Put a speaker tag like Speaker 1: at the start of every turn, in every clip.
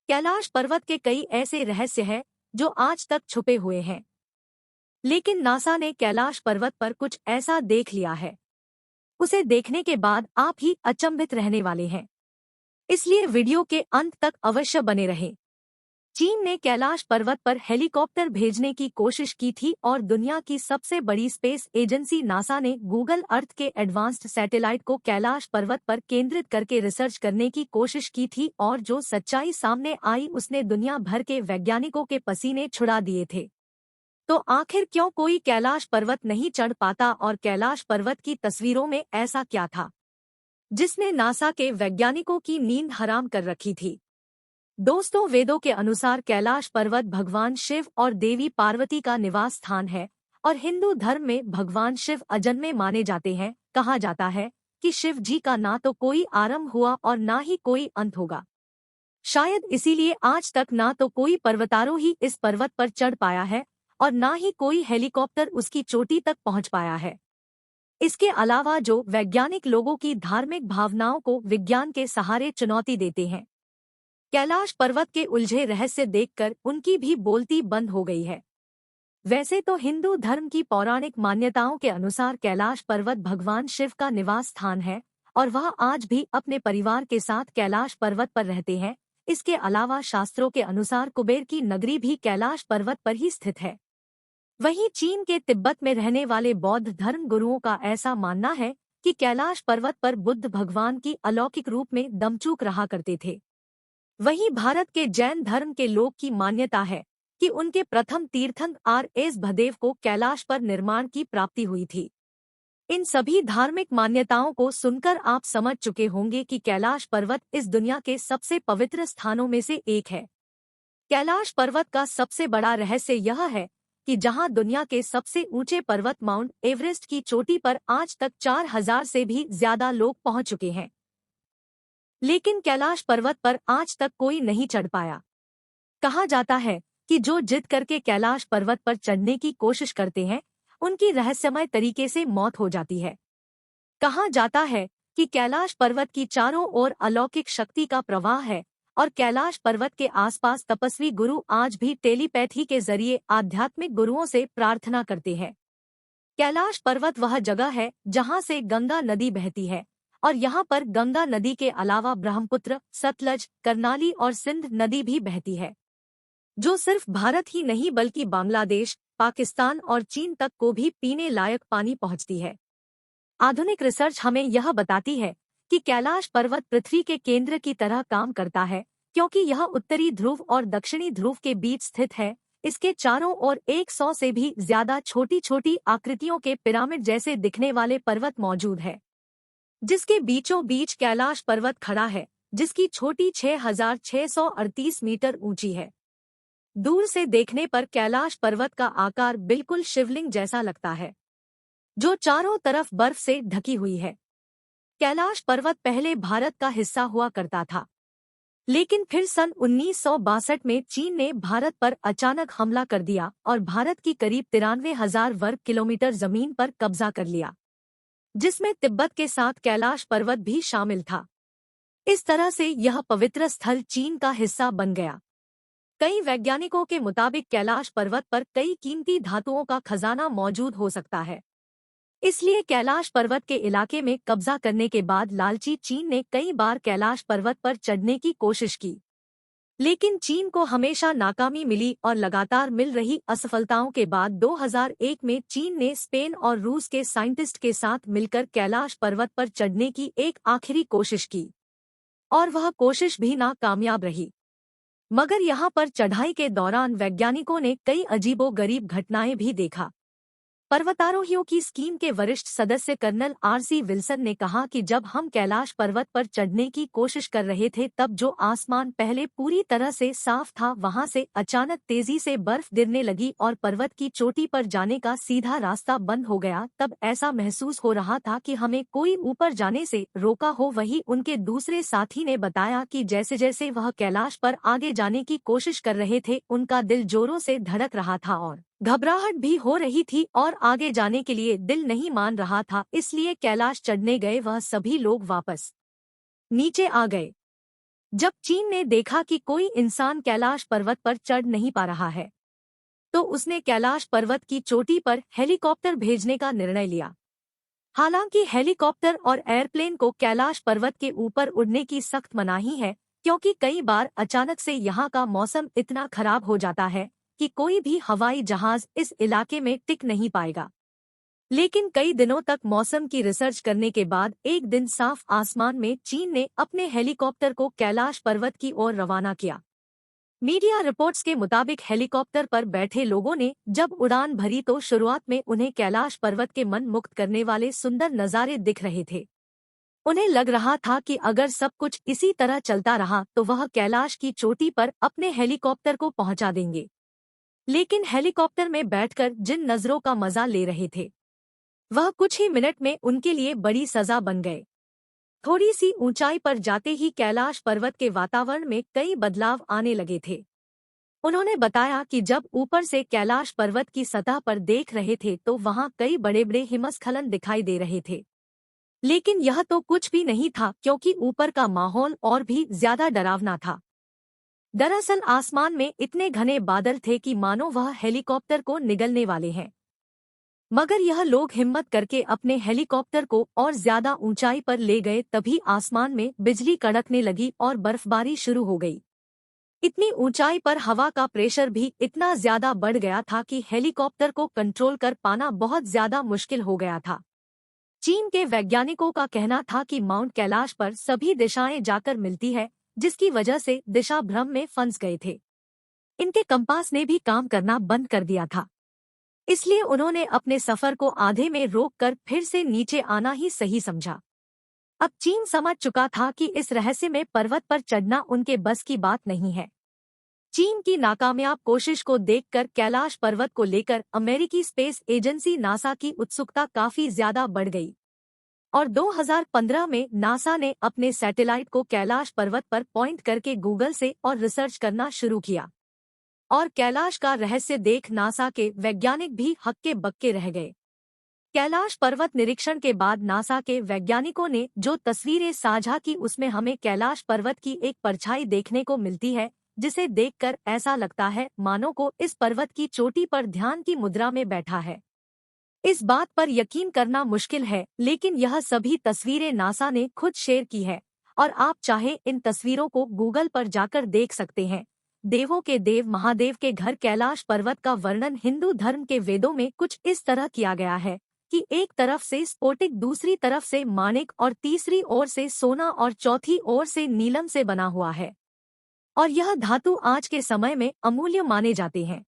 Speaker 1: कैलाश पर्वत के कई ऐसे रहस्य हैं जो आज तक छुपे हुए हैं, लेकिन नासा ने कैलाश पर्वत पर कुछ ऐसा देख लिया है, उसे देखने के बाद आप ही अचंभित रहने वाले हैं। इसलिए वीडियो के अंत तक अवश्य बने रहें। चीन ने कैलाश पर्वत पर हेलीकॉप्टर भेजने की कोशिश की थी और दुनिया की सबसे बड़ी स्पेस एजेंसी नासा ने गूगल अर्थ के एडवांस्ड सैटेलाइट को कैलाश पर्वत पर केंद्रित करके रिसर्च करने की कोशिश की थी और जो सच्चाई सामने आई उसने दुनिया भर के वैज्ञानिकों के पसीने छुड़ा दिए थे। तो आखिर क्यों कोई कैलाश पर्वत नहीं चढ़ पाता और कैलाश पर्वत की तस्वीरों में ऐसा क्या था जिसने नासा के वैज्ञानिकों की नींद हराम कर रखी थी? दोस्तों, वेदों के अनुसार कैलाश पर्वत भगवान शिव और देवी पार्वती का निवास स्थान है और हिंदू धर्म में भगवान शिव अजन्मे माने जाते हैं। कहा जाता है कि शिव जी का ना तो कोई आरंभ हुआ और ना ही कोई अंत होगा। शायद इसीलिए आज तक ना तो कोई पर्वतारोही इस पर्वत पर चढ़ पाया है और ना ही कोई हेलीकॉप्टर उसकी चोटी तक पहुंच पाया है। इसके अलावा जो वैज्ञानिक लोगों की धार्मिक भावनाओं को विज्ञान के सहारे चुनौती देते हैं, कैलाश पर्वत के उलझे रहस्य देखकर उनकी भी बोलती बंद हो गई है। वैसे तो हिंदू धर्म की पौराणिक मान्यताओं के अनुसार कैलाश पर्वत भगवान शिव का निवास स्थान है और वह आज भी अपने परिवार के साथ कैलाश पर्वत पर रहते हैं। इसके अलावा शास्त्रों के अनुसार कुबेर की नगरी भी कैलाश पर्वत पर ही स्थित है। वहीं चीन के तिब्बत में रहने वाले बौद्ध धर्म गुरुओं का ऐसा मानना है कि कैलाश पर्वत पर बुद्ध भगवान की अलौकिक रूप में दमचूक रहा करते थे। वहीं भारत के जैन धर्म के लोग की मान्यता है कि उनके प्रथम तीर्थंकर आर.एस. भदेव को कैलाश पर निर्माण की प्राप्ति हुई थी। इन सभी धार्मिक मान्यताओं को सुनकर आप समझ चुके होंगे कि कैलाश पर्वत इस दुनिया के सबसे पवित्र स्थानों में से एक है। कैलाश पर्वत का सबसे बड़ा रहस्य यह है कि जहां दुनिया के सबसे ऊंचे पर्वत माउंट एवरेस्ट की चोटी पर आज तक 4000 से भी ज्यादा लोग पहुंच चुके हैं, लेकिन कैलाश पर्वत पर आज तक कोई नहीं चढ़ पाया। कहा जाता है कि जो जिद करके कैलाश पर्वत पर चढ़ने की कोशिश करते हैं, उनकी रहस्यमय तरीके से मौत हो जाती है। कहा जाता है कि कैलाश पर्वत की चारों ओर अलौकिक शक्ति का प्रवाह है और कैलाश पर्वत के आसपास तपस्वी गुरु आज भी टेलीपैथी के जरिए आध्यात्मिक गुरुओं से प्रार्थना करते हैं। कैलाश पर्वत वह जगह है जहां से गंगा नदी बहती है और यहाँ पर गंगा नदी के अलावा ब्रह्मपुत्र, सतलज, करनाली और सिंध नदी भी बहती है, जो सिर्फ भारत ही नहीं बल्कि बांग्लादेश, पाकिस्तान और चीन तक को भी पीने लायक पानी पहुँचती है। आधुनिक रिसर्च हमें यह बताती है कि कैलाश पर्वत पृथ्वी के केंद्र की तरह काम करता है, क्योंकि यह उत्तरी ध्रुव और दक्षिणी ध्रुव के बीच स्थित है। इसके चारों ओर 100 से भी ज्यादा छोटी छोटी आकृतियों के पिरामिड जैसे दिखने वाले पर्वत मौजूद है, जिसके बीचों बीच कैलाश पर्वत खड़ा है, जिसकी चोटी 6638 मीटर ऊंची है। दूर से देखने पर कैलाश पर्वत का आकार बिल्कुल शिवलिंग जैसा लगता है, जो चारों तरफ बर्फ से ढकी हुई है। कैलाश पर्वत पहले भारत का हिस्सा हुआ करता था, लेकिन फिर सन 1962 में चीन ने भारत पर अचानक हमला कर दिया और भारत की करीब 93,000 वर्ग किलोमीटर जमीन पर कब्जा कर लिया, जिसमें तिब्बत के साथ कैलाश पर्वत भी शामिल था। इस तरह से यह पवित्र स्थल चीन का हिस्सा बन गया। कई वैज्ञानिकों के मुताबिक कैलाश पर्वत पर कई कीमती धातुओं का खजाना मौजूद हो सकता है। इसलिए कैलाश पर्वत के इलाके में कब्जा करने के बाद लालची चीन ने कई बार कैलाश पर्वत पर चढ़ने की कोशिश की, लेकिन चीन को हमेशा नाकामी मिली और लगातार मिल रही असफलताओं के बाद 2001 में चीन ने स्पेन और रूस के साइंटिस्ट के साथ मिलकर कैलाश पर्वत पर चढ़ने की एक आखिरी कोशिश की और वह कोशिश भी नाकामयाब रही। मगर यहाँ पर चढ़ाई के दौरान वैज्ञानिकों ने कई अजीबोगरीब घटनाएं भी देखा। पर्वतारोहियों की स्कीम के वरिष्ठ सदस्य कर्नल आर.सी. विल्सन ने कहा कि जब हम कैलाश पर्वत पर चढ़ने की कोशिश कर रहे थे तब जो आसमान पहले पूरी तरह से साफ था, वहां से अचानक तेजी से बर्फ गिरने लगी और पर्वत की चोटी पर जाने का सीधा रास्ता बंद हो गया। तब ऐसा महसूस हो रहा था कि हमें कोई ऊपर जाने से रोका हो। वहीं उनके दूसरे साथी ने बताया कि जैसे जैसे वह कैलाश पर आगे जाने की कोशिश कर रहे थे, उनका दिल जोरों से धड़क रहा था और घबराहट भी हो रही थी और आगे जाने के लिए दिल नहीं मान रहा था। इसलिए कैलाश चढ़ने गए वह सभी लोग वापस नीचे आ गए। जब चीन ने देखा कि कोई इंसान कैलाश पर्वत पर चढ़ नहीं पा रहा है, तो उसने कैलाश पर्वत की चोटी पर हेलीकॉप्टर भेजने का निर्णय लिया। हालांकि हेलीकॉप्टर और एयरप्लेन को कैलाश पर्वत के ऊपर उड़ने की सख्त मनाही है, क्योंकि कई बार अचानक से यहाँ का मौसम इतना खराब हो जाता है कि कोई भी हवाई जहाज इस इलाके में टिक नहीं पाएगा। लेकिन कई दिनों तक मौसम की रिसर्च करने के बाद एक दिन साफ आसमान में चीन ने अपने हेलीकॉप्टर को कैलाश पर्वत की ओर रवाना किया। मीडिया रिपोर्ट्स के मुताबिक हेलीकॉप्टर पर बैठे लोगों ने जब उड़ान भरी तो शुरुआत में उन्हें कैलाश पर्वत के मन मुक्त करने वाले सुंदर नज़ारे दिख रहे थे। उन्हें लग रहा था कि अगर सब कुछ इसी तरह चलता रहा तो वह कैलाश की चोटी पर अपने हेलीकॉप्टर को पहुंचा देंगे। लेकिन हेलीकॉप्टर में बैठकर जिन नज़रों का मजा ले रहे थे, वह कुछ ही मिनट में उनके लिए बड़ी सजा बन गए। थोड़ी सी ऊंचाई पर जाते ही कैलाश पर्वत के वातावरण में कई बदलाव आने लगे थे। उन्होंने बताया कि जब ऊपर से कैलाश पर्वत की सतह पर देख रहे थे तो वहां कई बड़े बड़े हिमस्खलन दिखाई दे रहे थे। लेकिन यह तो कुछ भी नहीं था, क्योंकि ऊपर का माहौल और भी ज्यादा डरावना था। दरअसल आसमान में इतने घने बादल थे कि मानो वह हेलीकॉप्टर को निगलने वाले हैं। मगर यह लोग हिम्मत करके अपने हेलीकॉप्टर को और ज्यादा ऊंचाई पर ले गए, तभी आसमान में बिजली कड़कने लगी और बर्फबारी शुरू हो गई। इतनी ऊंचाई पर हवा का प्रेशर भी इतना ज्यादा बढ़ गया था कि हेलीकॉप्टर को कंट्रोल कर पाना बहुत ज्यादा मुश्किल हो गया था। चीन के वैज्ञानिकों का कहना था कि माउंट कैलाश पर सभी दिशाएं जाकर मिलती है, जिसकी वजह से दिशा भ्रम में फंस गए थे। इनके कंपास ने भी काम करना बंद कर दिया था, इसलिए उन्होंने अपने सफर को आधे में रोककर फिर से नीचे आना ही सही समझा। अब चीन समझ चुका था कि इस रहस्यमय पर्वत पर चढ़ना उनके बस की बात नहीं है। चीन की नाकामयाब कोशिश को देखकर कैलाश पर्वत को लेकर अमेरिकी स्पेस एजेंसी नासा की उत्सुकता काफी ज्यादा बढ़ गई और 2015 में नासा ने अपने सैटेलाइट को कैलाश पर्वत पर पॉइंट करके गूगल से और रिसर्च करना शुरू किया। और कैलाश का रहस्य देख नासा के वैज्ञानिक भी हक्के बक्के रह गए। कैलाश पर्वत निरीक्षण के बाद नासा के वैज्ञानिकों ने जो तस्वीरें साझा की उसमें हमें कैलाश पर्वत की एक परछाई देखने को मिलती है, जिसे देखकर ऐसा लगता है मानो को इस पर्वत की चोटी पर ध्यान की मुद्रा में बैठा है। इस बात पर यकीन करना मुश्किल है, लेकिन यह सभी तस्वीरें नासा ने खुद शेयर की है और आप चाहे इन तस्वीरों को गूगल पर जाकर देख सकते हैं। देवों के देव महादेव के घर कैलाश पर्वत का वर्णन हिंदू धर्म के वेदों में कुछ इस तरह किया गया है कि एक तरफ से स्फोटिक, दूसरी तरफ से माणिक और तीसरी ओर से सोना और चौथी ओर से नीलम से बना हुआ है। और यह धातु आज के समय में अमूल्य माने जाते हैं।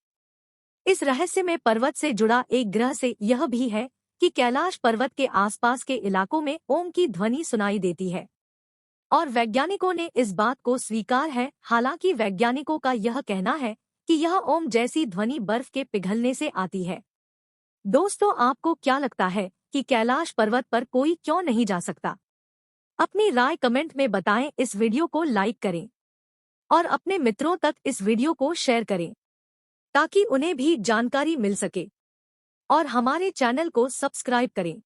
Speaker 1: इस रहस्यमय पर्वत से जुड़ा एक ग्रह से यह भी है कि कैलाश पर्वत के आसपास के इलाकों में ओम की ध्वनि सुनाई देती है और वैज्ञानिकों ने इस बात को स्वीकार है। हालांकि वैज्ञानिकों का यह कहना है कि यह ओम जैसी ध्वनि बर्फ के पिघलने से आती है। दोस्तों, आपको क्या लगता है कि कैलाश पर्वत पर कोई क्यों नहीं जा सकता? अपनी राय कमेंट में बताएं। इस वीडियो को लाइक करें और अपने मित्रों तक इस वीडियो को शेयर करें ताकि उन्हें भी जानकारी मिल सके और हमारे चैनल को सब्सक्राइब करें।